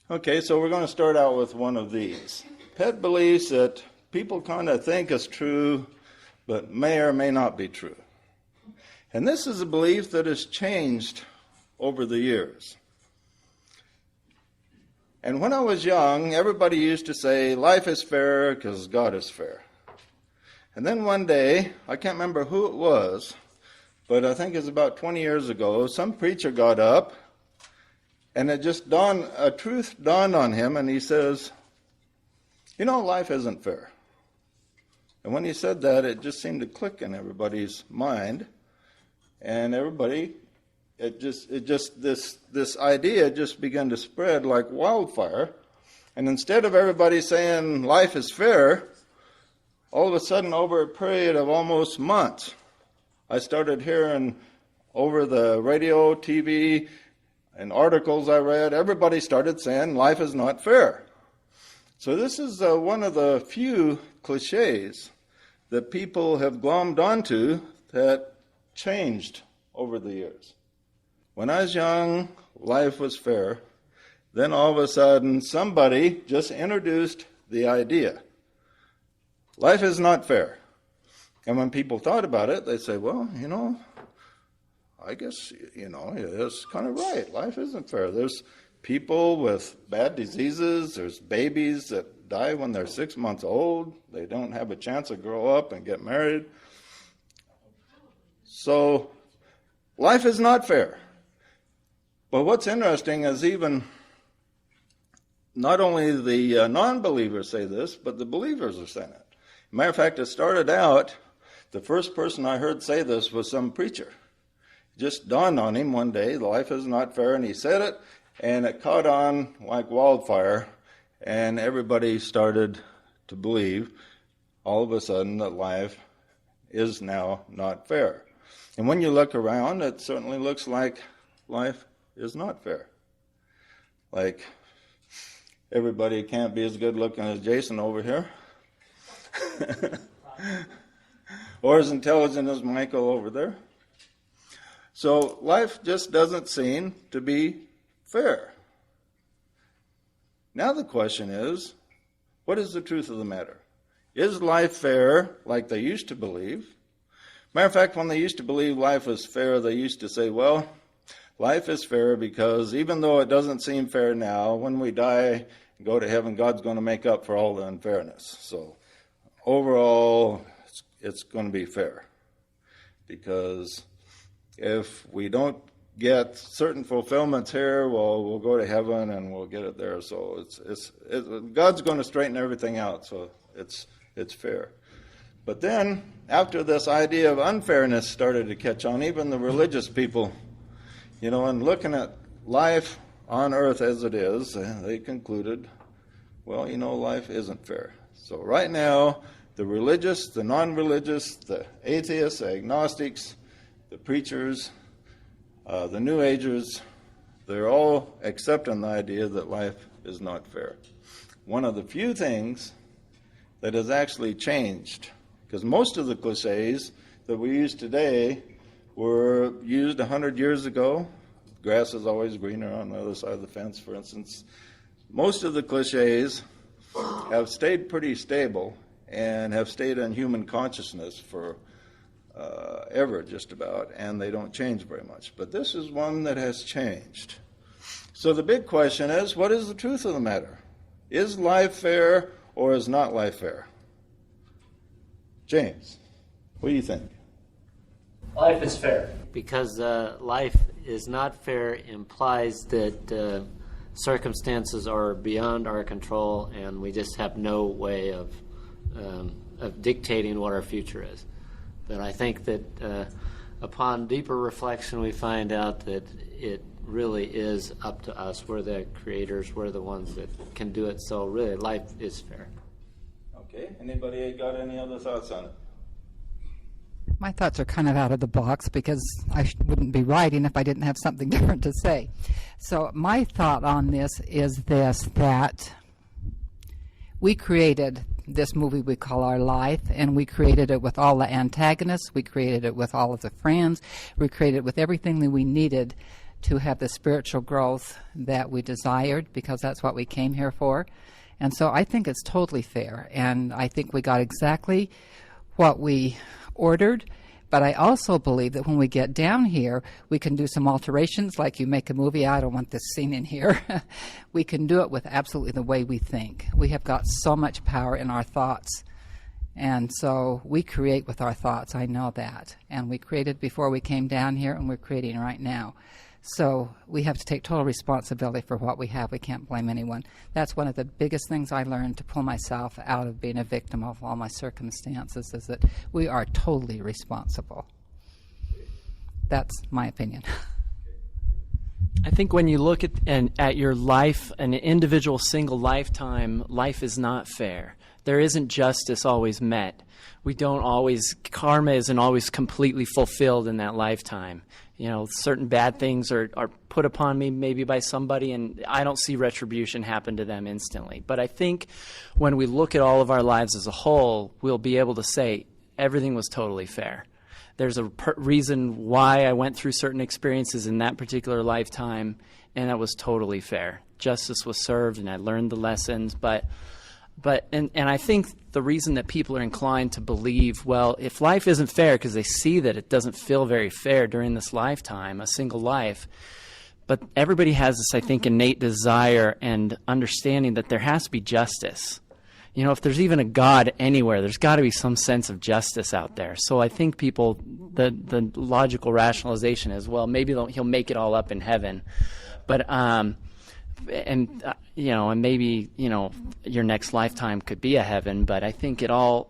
Okay, so we're going to start out with one of these. Pet beliefs that people kind of think is true, but may or may not be true. And this is a belief that has changed over the years. And when I was young, everybody used to say, life is fair because God is fair. And then one day, I can't remember who it was, but I think it was about 20 years ago, some preacher got up, and a truth dawned on him, and he says, life isn't fair. And when he said that, it just seemed to click in everybody's mind, and this idea just began to spread like wildfire. And instead of everybody saying life is fair, all of a sudden, over a period of almost months, I started hearing over the radio, TV, and articles I read, everybody started saying life is not fair. So this is one of the few cliches that people have glommed onto that changed over the years. When I was young, life was fair. Then all of a sudden, somebody just introduced the idea. Life is not fair. And when people thought about it, they say, well, I guess, it's kind of right. Life isn't fair. There's people with bad diseases. There's babies that die when they're 6 months old. They don't have a chance to grow up and get married. So life is not fair. But what's interesting is even not only the non-believers say this, but the believers are saying it. Matter of fact, it started out, the first person I heard say this was some preacher. Just dawned on him one day, life is not fair, and he said it, and it caught on like wildfire, and everybody started to believe all of a sudden that life is now not fair. And when you look around, it certainly looks like life is not fair. Like everybody can't be as good looking as Jason over here, or as intelligent as Michael over there. So life just doesn't seem to be fair. Now the question is, what is the truth of the matter? Is life fair like they used to believe? Matter of fact, when they used to believe life was fair, they used to say, well, life is fair because even though it doesn't seem fair now, when we die and go to heaven, God's going to make up for all the unfairness. So overall, it's going to be fair. Because if we don't get certain fulfillments here, well, we'll go to heaven and we'll get it there. So God's going to straighten everything out, so it's fair. But then, after this idea of unfairness started to catch on, even the religious people, and looking at life on earth as it is, they concluded, well, life isn't fair. So right now, the religious, the non-religious, the atheists, the agnostics, the preachers, the New Agers, they're all accepting the idea that life is not fair. One of the few things that has actually changed, because most of the cliches that we use today were used 100 years ago. Grass is always greener on the other side of the fence, for instance. Most of the cliches have stayed pretty stable and have stayed in human consciousness for ever, just about, and they don't change very much. But this is one that has changed. So the big question is, what is the truth of the matter? Is life fair or is not life fair? James, what do you think? Life is fair. Because life is not fair implies that circumstances are beyond our control and we just have no way of dictating what our future is. But I think that upon deeper reflection we find out that it really is up to us. We're the creators. We're the ones that can do it. So really life is fair. Okay. Anybody got any other thoughts on it? My thoughts are kind of out of the box because I wouldn't be writing if I didn't have something different to say. So my thought on this is this, that we created this movie we call our life, and we created it with all the antagonists, we created it with all of the friends, we created it with everything that we needed to have the spiritual growth that we desired, because that's what we came here for. And so I think it's totally fair, and I think we got exactly what we ordered. But I also believe that when we get down here, we can do some alterations, like you make a movie, I don't want this scene in here. We can do it with absolutely the way we think. We have got so much power in our thoughts. And so we create with our thoughts, I know that. And we created before we came down here, and we're creating right now. So we have to take total responsibility for what we have. We can't blame anyone. That's one of the biggest things I learned to pull myself out of being a victim of all my circumstances, is that we are totally responsible. That's my opinion. I think when you look at your life, an individual single lifetime, life is not fair. There isn't justice always met. Karma isn't always completely fulfilled in that lifetime. You know, certain bad things are put upon me maybe by somebody, and I don't see retribution happen to them instantly. But I think when we look at all of our lives as a whole, we'll be able to say everything was totally fair. There's a reason why I went through certain experiences in that particular lifetime, and that was totally fair. Justice was served, and I learned the lessons. But I think the reason that people are inclined to believe, well, if life isn't fair, because they see that it doesn't feel very fair during this lifetime, a single life, but everybody has this, I think, innate desire and understanding that there has to be justice. You know, if there's even a God anywhere, there's got to be some sense of justice out there. So I think people, the logical rationalization is, well, maybe he'll make it all up in heaven. But and maybe, your next lifetime could be a heaven, but I think it all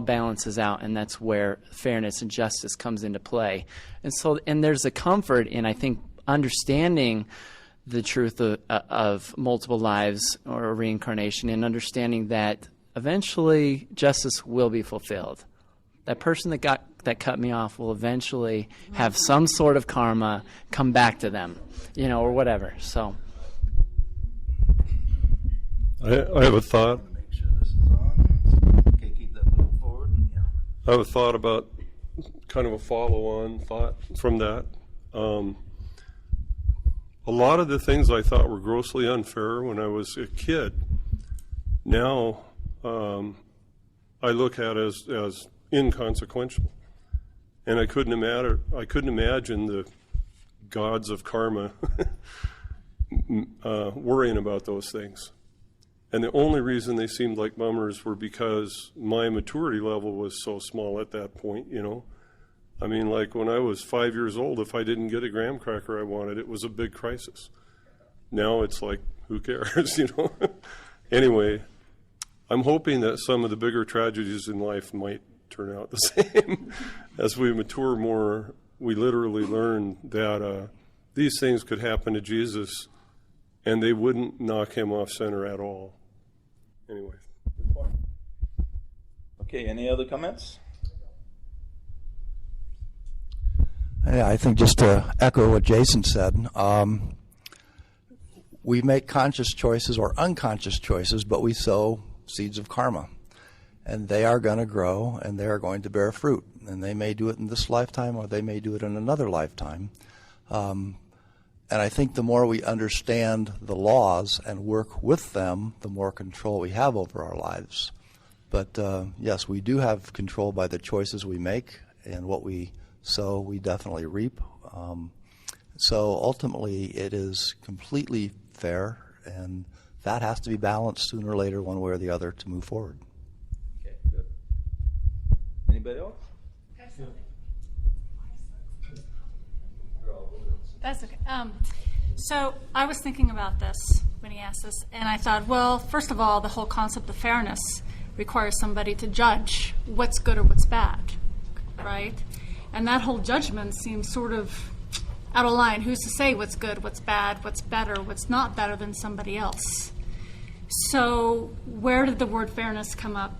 balances out, and that's where fairness and justice comes into play. And there's a comfort in, I think, understanding the truth of multiple lives or reincarnation, and understanding that eventually justice will be fulfilled. That person that cut me off will eventually have some sort of karma come back to them, or whatever. So I have a thought. Make sure this is on. Okay, keep that moving forward. Yeah. I have a thought about kind of a follow-on thought from that. A lot of the things I thought were grossly unfair when I was a kid, now I look at as inconsequential, and I couldn't imagine the gods of karma worrying about those things. And the only reason they seemed like bummers were because my maturity level was so small at that point, I mean, like when I was 5 years old, if I didn't get a graham cracker I wanted, it was a big crisis. Now it's like, who cares, Anyway, I'm hoping that some of the bigger tragedies in life might turn out the same. As we mature more, we literally learn that these things could happen to Jesus, and they wouldn't knock him off center at all. Anyway. Okay, any other comments? Yeah, I think just to echo what Jason said, we make conscious choices or unconscious choices, but we sow seeds of karma. And they are going to grow, and they are going to bear fruit. And they may do it in this lifetime, or they may do it in another lifetime. And I think the more we understand the laws and work with them, the more control we have over our lives. But yes, we do have control by the choices we make, and what we sow, we definitely reap. So ultimately, it is completely fair, and that has to be balanced sooner or later, one way or the other, to move forward. Okay, good. Anybody else? That's okay. So I was thinking about this when he asked this, and I thought, well, first of all, the whole concept of fairness requires somebody to judge what's good or what's bad, right? And that whole judgment seems sort of out of line. Who's to say what's good, what's bad, what's better, what's not better than somebody else? So where did the word fairness come up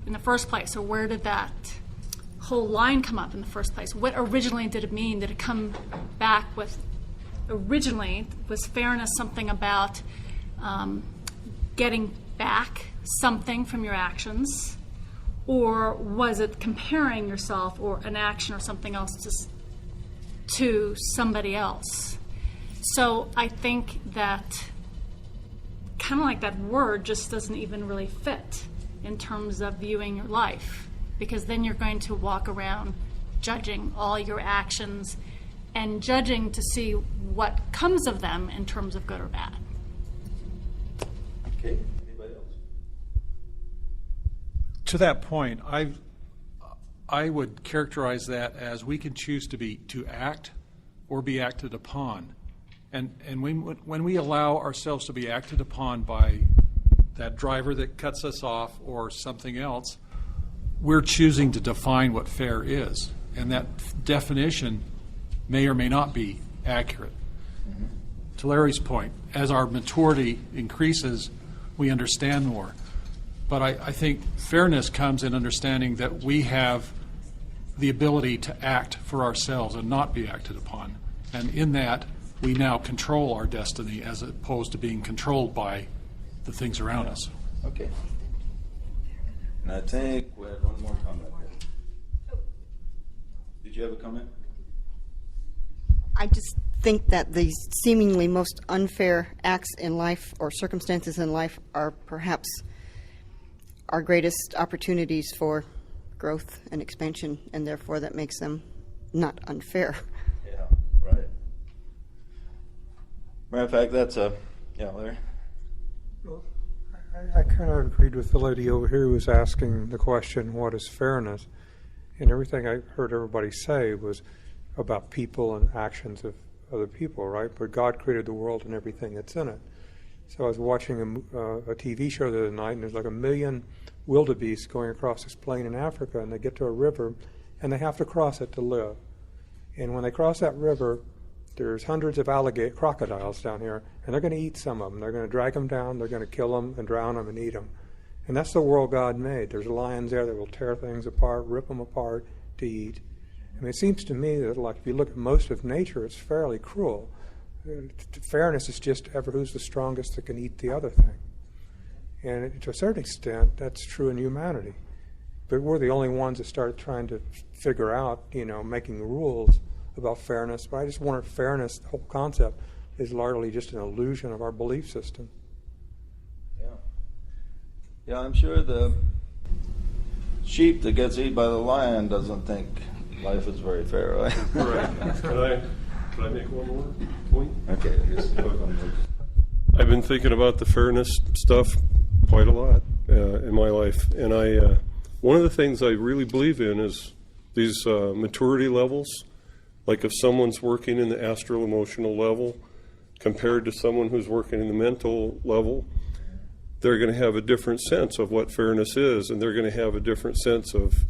in the first place, or where did that whole line come up in the first place? What originally did it mean? Did it come back with, originally, was fairness something about getting back something from your actions, or was it comparing yourself or an action or something else to somebody else? So I think that kind of like that word just doesn't even really fit in terms of viewing your life, because then you're going to walk around judging all your actions and judging to see what comes of them in terms of good or bad. Okay, anybody else? To that point, I would characterize that as we can choose to act or be acted upon. And when we allow ourselves to be acted upon by that driver that cuts us off or something else, we're choosing to define what fair is. And that definition may or may not be accurate. Mm-hmm. To Larry's point, as our maturity increases, we understand more. But I think fairness comes in understanding that we have the ability to act for ourselves and not be acted upon. And in that, we now control our destiny as opposed to being controlled by the things around us. Okay. And I think we had one more comment here. Did you have a comment? I just think that the seemingly most unfair acts in life or circumstances in life are perhaps our greatest opportunities for growth and expansion, and therefore that makes them not unfair. Yeah, right. Matter of fact, that's Larry. Well, I kind of agreed with the lady over here who was asking the question, what is fairness? And everything I heard everybody say was about people and actions of other people, right? But God created the world and everything that's in it. So I was watching a TV show the other night, and there's like 1 million wildebeest going across this plain in Africa, and they get to a river, and they have to cross it to live. And when they cross that river, there's hundreds of crocodiles down here, and they're going to eat some of them. They're going to drag them down, they're going to kill them and drown them and eat them. And that's the world God made. There's lions there that will tear things apart, rip them apart to eat. I mean, it seems to me that, like, if you look at most of nature, it's fairly cruel. Fairness is just ever who's the strongest that can eat the other thing. And to a certain extent, that's true in humanity. But we're the only ones that started trying to figure out, making rules about fairness. But I just wonder if fairness, the whole concept, is largely just an illusion of our belief system. Yeah, I'm sure the sheep that gets eaten by the lion doesn't think life is very fair, right? Right. Can I make one more point? Okay. I've been thinking about the fairness stuff quite a lot in my life, and one of the things I really believe in is these maturity levels. Like if someone's working in the astral emotional level compared to someone who's working in the mental level, they're going to have a different sense of what fairness is, and they're going to have a different sense of,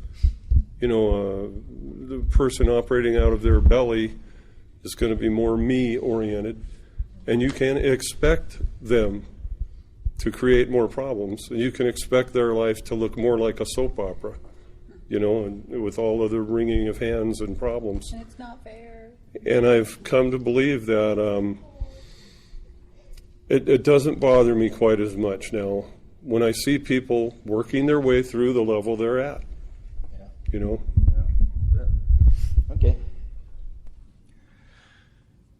the person operating out of their belly is going to be more me-oriented, and you can expect them to create more problems. You can expect their life to look more like a soap opera, and with all of the wringing of hands and problems. And it's not fair. And I've come to believe that it doesn't bother me quite as much now when I see people working their way through the level they're at. Okay.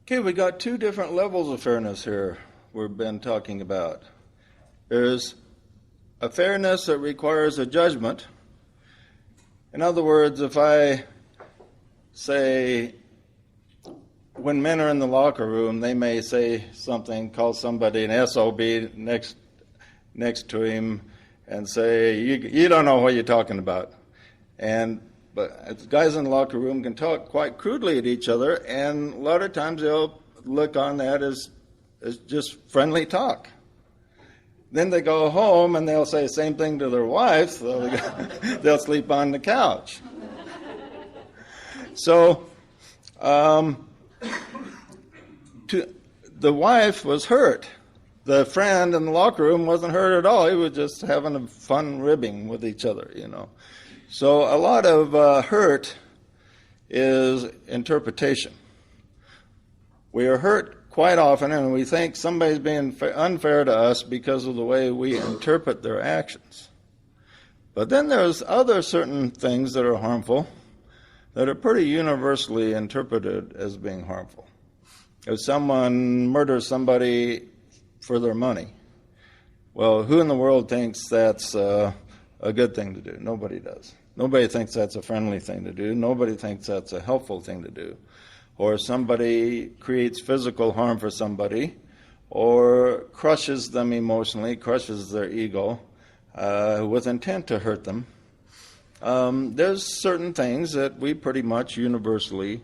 Okay, we got two different levels of fairness here we've been talking about. There's a fairness that requires a judgment. In other words, if I say, when men are in the locker room, they may say something, call somebody an SOB next to him, and say, you don't know what you're talking about. But guys in the locker room can talk quite crudely at each other, and a lot of times they'll look on that as just friendly talk. Then they go home and they'll say the same thing to their wife, so they'll sleep on the couch. So the wife was hurt. The friend in the locker room wasn't hurt at all. He was just having a fun ribbing with each other, So a lot of hurt is interpretation. We are hurt quite often, and we think somebody's being unfair to us because of the way we interpret their actions. But then there's other certain things that are harmful that are pretty universally interpreted as being harmful. If someone murders somebody for their money, well, who in the world thinks that's a good thing to do? Nobody does. Nobody thinks that's a friendly thing to do. Nobody thinks that's a helpful thing to do. Or somebody creates physical harm for somebody, or crushes them emotionally, crushes their ego with intent to hurt them. There's certain things that we pretty much universally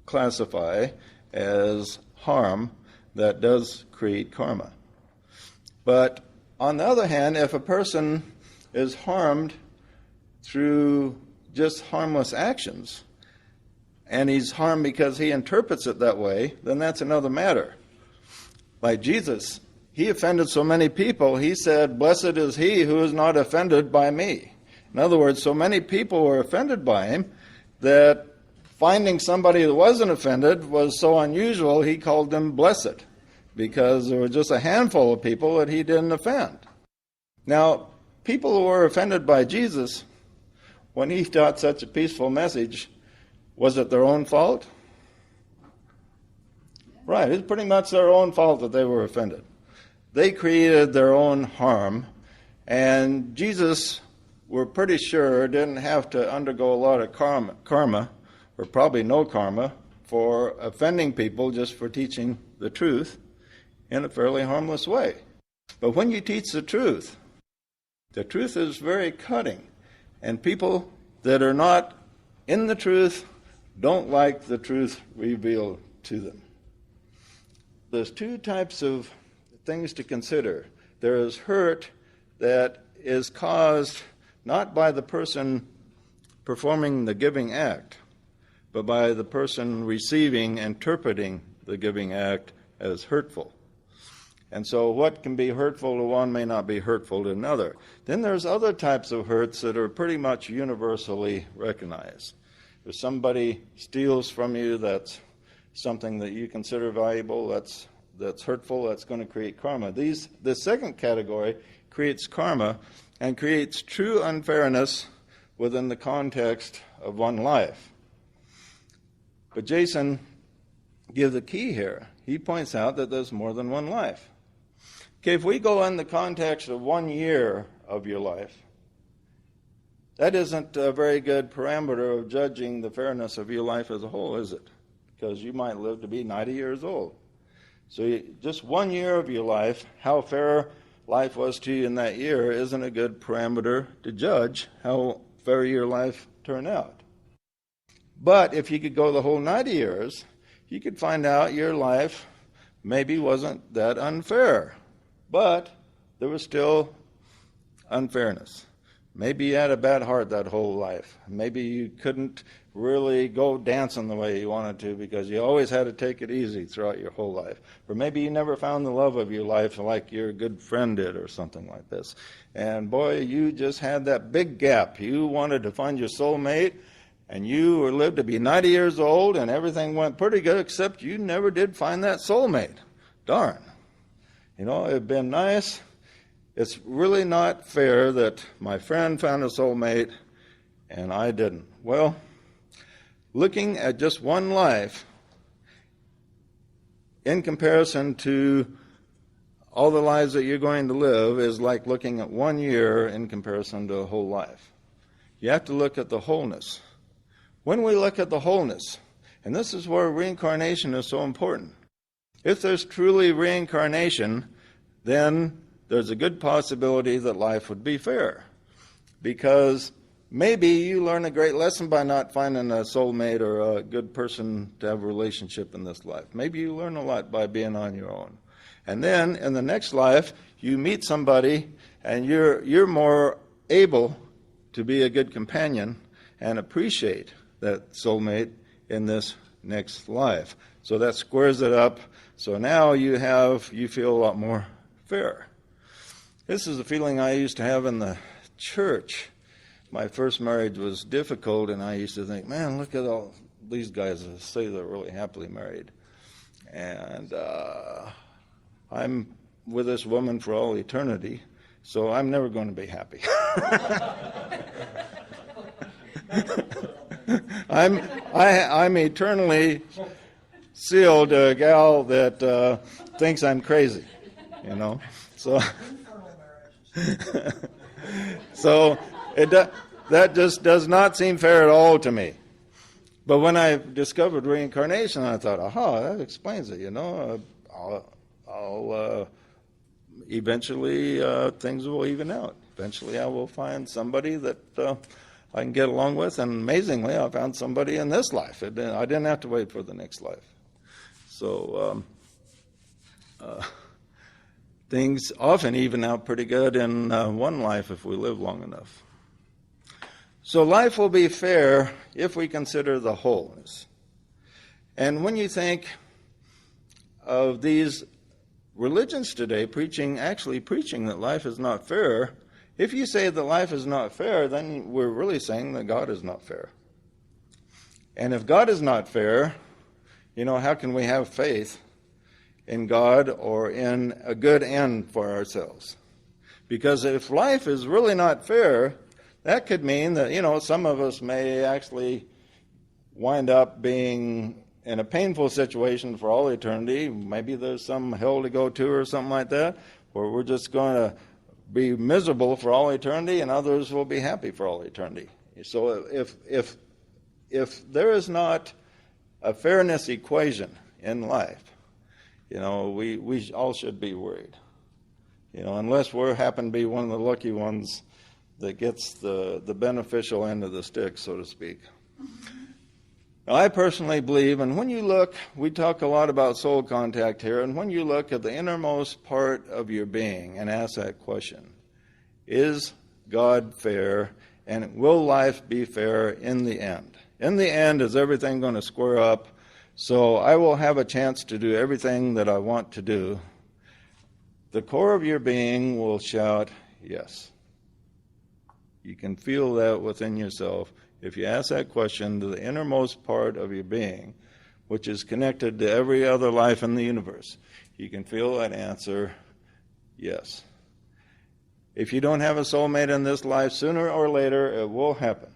classify as harm that does create karma. But on the other hand, if a person is harmed through just harmless actions, and he's harmed because he interprets it that way, then that's another matter. Like Jesus, he offended so many people, he said, "Blessed is he who is not offended by me." In other words, so many people were offended by him that finding somebody that wasn't offended was so unusual, he called them blessed, because there were just a handful of people that he didn't offend. Now, people who were offended by Jesus, when he taught such a peaceful message, was it their own fault? Right, it's pretty much their own fault that they were offended. They created their own harm, and Jesus, we're pretty sure, didn't have to undergo a lot of karma, or probably no karma, for offending people just for teaching the truth in a fairly harmless way. But when you teach the truth is very cutting, and people that are not in the truth don't like the truth revealed to them. There's two types of things to consider. There is hurt that is caused not by the person performing the giving act, but by the person receiving, interpreting the giving act as hurtful. And so what can be hurtful to one may not be hurtful to another. Then there's other types of hurts that are pretty much universally recognized. If somebody steals from you, that's something that you consider valuable, that's hurtful, that's going to create karma. The second category creates karma and creates true unfairness within the context of one life. But Jason gives the key here. He points out that there's more than one life. Okay, if we go in the context of 1 year of your life, that isn't a very good parameter of judging the fairness of your life as a whole, is it? Because you might live to be 90 years old. So just 1 year of your life, how fair life was to you in that year, isn't a good parameter to judge how fair your life turned out. But if you could go the whole 90 years, you could find out your life maybe wasn't that unfair. But there was still unfairness. Maybe you had a bad heart that whole life. Maybe you couldn't really go dancing the way you wanted to because you always had to take it easy throughout your whole life. Or maybe you never found the love of your life like your good friend did or something like this. And boy, you just had that big gap. You wanted to find your soulmate, and you lived to be 90 years old, and everything went pretty good, except you never did find that soulmate. Darn. You know, it'd been nice. It's really not fair that my friend found a soulmate and I didn't. Well, looking at just one life in comparison to all the lives that you're going to live is like looking at 1 year in comparison to a whole life. You have to look at the wholeness. When we look at the wholeness, and this is where reincarnation is so important. If there's truly reincarnation, then there's a good possibility that life would be fair. Because maybe you learn a great lesson by not finding a soulmate or a good person to have a relationship in this life. Maybe you learn a lot by being on your own. And then in the next life, you meet somebody and you're more able to be a good companion and appreciate that soulmate in this next life. So that squares it up. So now you feel a lot more fair. This is a feeling I used to have in the church. My first marriage was difficult, and I used to think, man, look at all these guys that say they're really happily married. And I'm with this woman for all eternity, so I'm never going to be happy. I'm eternally sealed to a gal that thinks I'm crazy, you know. So, so that just does not seem fair at all to me. But when I discovered reincarnation, I thought, aha, that explains it. You know, I'll eventually things will even out. Eventually, I will find somebody that I can get along with. And amazingly, I found somebody in this life. I didn't have to wait for the next life. So things often even out pretty good in one life if we live long enough. So life will be fair if we consider the wholeness. And when you think of these religions today actually preaching that life is not fair, if you say that life is not fair, then we're really saying that God is not fair. And if God is not fair, you know, how can we have faith in God or in a good end for ourselves? Because if life is really not fair, that could mean that, you know, some of us may actually wind up being in a painful situation for all eternity. Maybe there's some hell to go to or something like that, where we're just going to be miserable for all eternity and others will be happy for all eternity. So if there is not a fairness equation in life, you know, we all should be worried. You know, unless we happen to be one of the lucky ones that gets the beneficial end of the stick, so to speak. Now, I personally believe, and when you look, we talk a lot about soul contact here, and when you look at the innermost part of your being and ask that question, is God fair, and will life be fair in the end? In the end, is everything going to square up so I will have a chance to do everything that I want to do? The core of your being will shout, yes. You can feel that within yourself. If you ask that question to the innermost part of your being, which is connected to every other life in the universe, you can feel that answer, yes. If you don't have a soulmate in this life, sooner or later it will happen.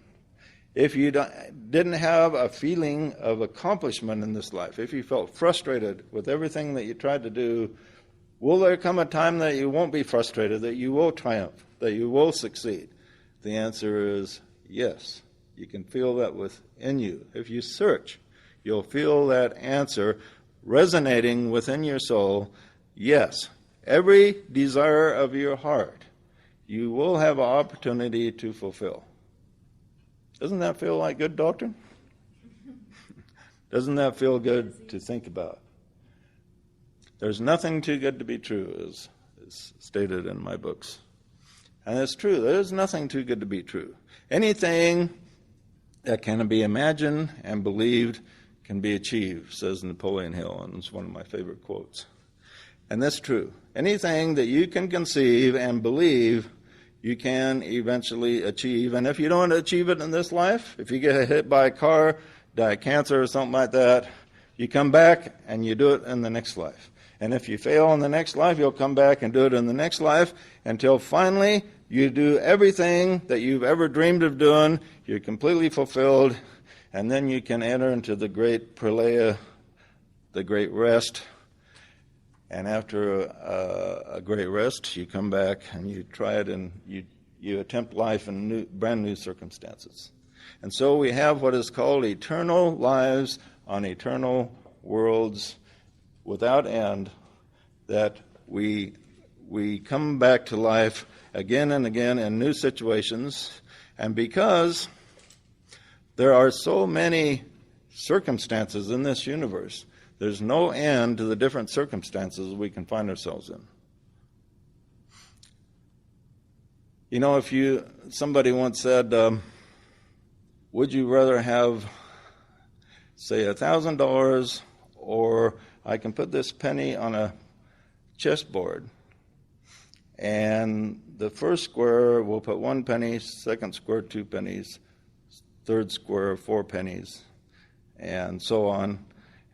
If you didn't have a feeling of accomplishment in this life, if you felt frustrated with everything that you tried to do, will there come a time that you won't be frustrated, that you will triumph, that you will succeed? The answer is yes. You can feel that within you. If you search, you'll feel that answer resonating within your soul. Yes, every desire of your heart, you will have an opportunity to fulfill. Doesn't that feel like good doctrine? Doesn't that feel good to think about? There's nothing too good to be true, as stated in my books. And it's true. There's nothing too good to be true. Anything that can be imagined and believed can be achieved, says Napoleon Hill, and it's one of my favorite quotes. And that's true. Anything that you can conceive and believe, you can eventually achieve. And if you don't achieve it in this life, if you get hit by a car, die of cancer or something like that, you come back and you do it in the next life. And if you fail in the next life, you'll come back and do it in the next life until finally you do everything that you've ever dreamed of doing. You're completely fulfilled, and then you can enter into the great pralaya, the great rest. And after a great rest, you come back and you try it, and you attempt life in brand new circumstances. And so we have what is called eternal lives on eternal worlds without end, that we come back to life again and again in new situations. And because there are so many circumstances in this universe, there's no end to the different circumstances we can find ourselves in. You know, somebody once said, would you rather have, say, $1,000, or I can put this penny on a chessboard, and the first square will put 1 penny, second square 2 pennies, third square 4 pennies, and so on.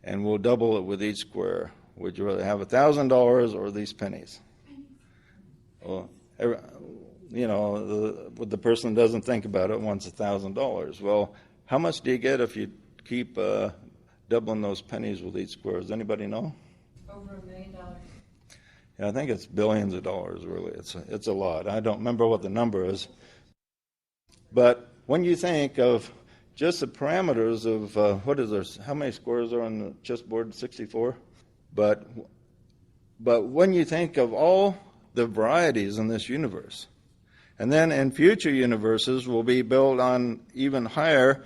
and we'll double it with each square. Would you rather have $1,000 or these pennies? Well, the person doesn't think about it wants $1,000. Well, how much do you get if you keep doubling those pennies with each square? Does anybody know? Over $1 million. Yeah, I think it's billions of dollars, really. It's a lot. I don't remember what the number is. But when you think of just the parameters of what is there, how many squares are on the chessboard? 64? But when you think of all the varieties in this universe, and then in future universes will be built on even higher,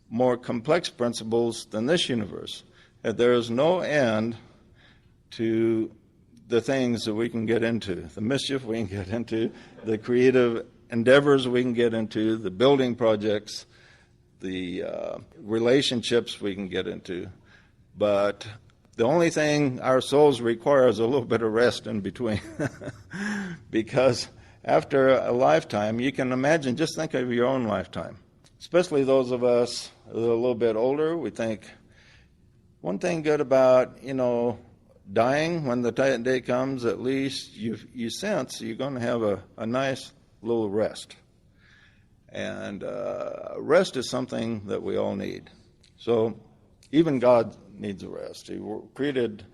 more complex principles than this universe, that there is no end to the things that we can get into, the mischief we can get into, the creative endeavors we can get into, the building projects, the relationships we can get into. But the only thing our souls require is a little bit of rest in between. Because after a lifetime, you can imagine, just think of your own lifetime. Especially those of us who are a little bit older, we think, one thing good about, dying, when the day comes, at least you sense you're going to have a nice little rest. And rest is something that we all need. So even God needs a rest. He created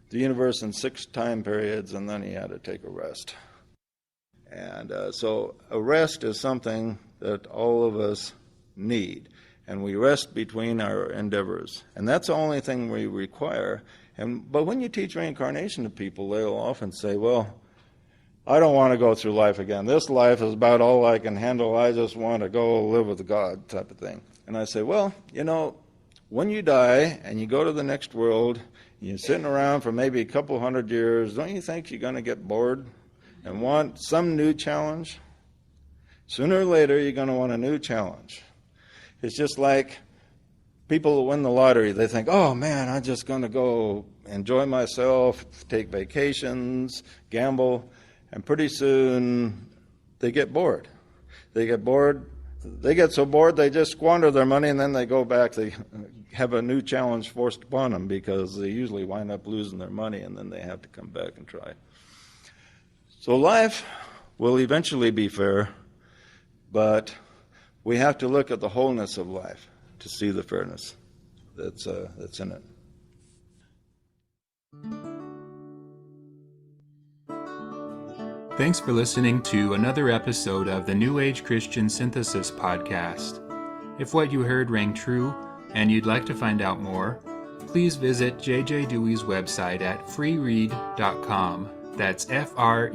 the universe in 6 time periods, and then he had to take a rest. And so a rest is something that all of us need. And we rest between our endeavors. And that's the only thing we require. But when you teach reincarnation to people, they'll often say, well, I don't want to go through life again. This life is about all I can handle. I just want to go live with God, type of thing. And I say, well, when you die and you go to the next world, you're sitting around for maybe a couple 100 years, don't you think you're going to get bored and want some new challenge? Sooner or later, you're going to want a new challenge. It's just like people who win the lottery. They think, oh, man, I'm just going to go enjoy myself, take vacations, gamble. And pretty soon, they get bored. They get so bored, they just squander their money, and then they go back. They have a new challenge forced upon them because they usually wind up losing their money, and then they have to come back and try. So life will eventually be fair, but we have to look at the wholeness of life to see the fairness that's in it. Thanks for listening to another episode of the New Age Christian Synthesis podcast. If what you heard rang true and you'd like to find out more, please visit J.J. Dewey's website at freeread.com. That's freeread.com.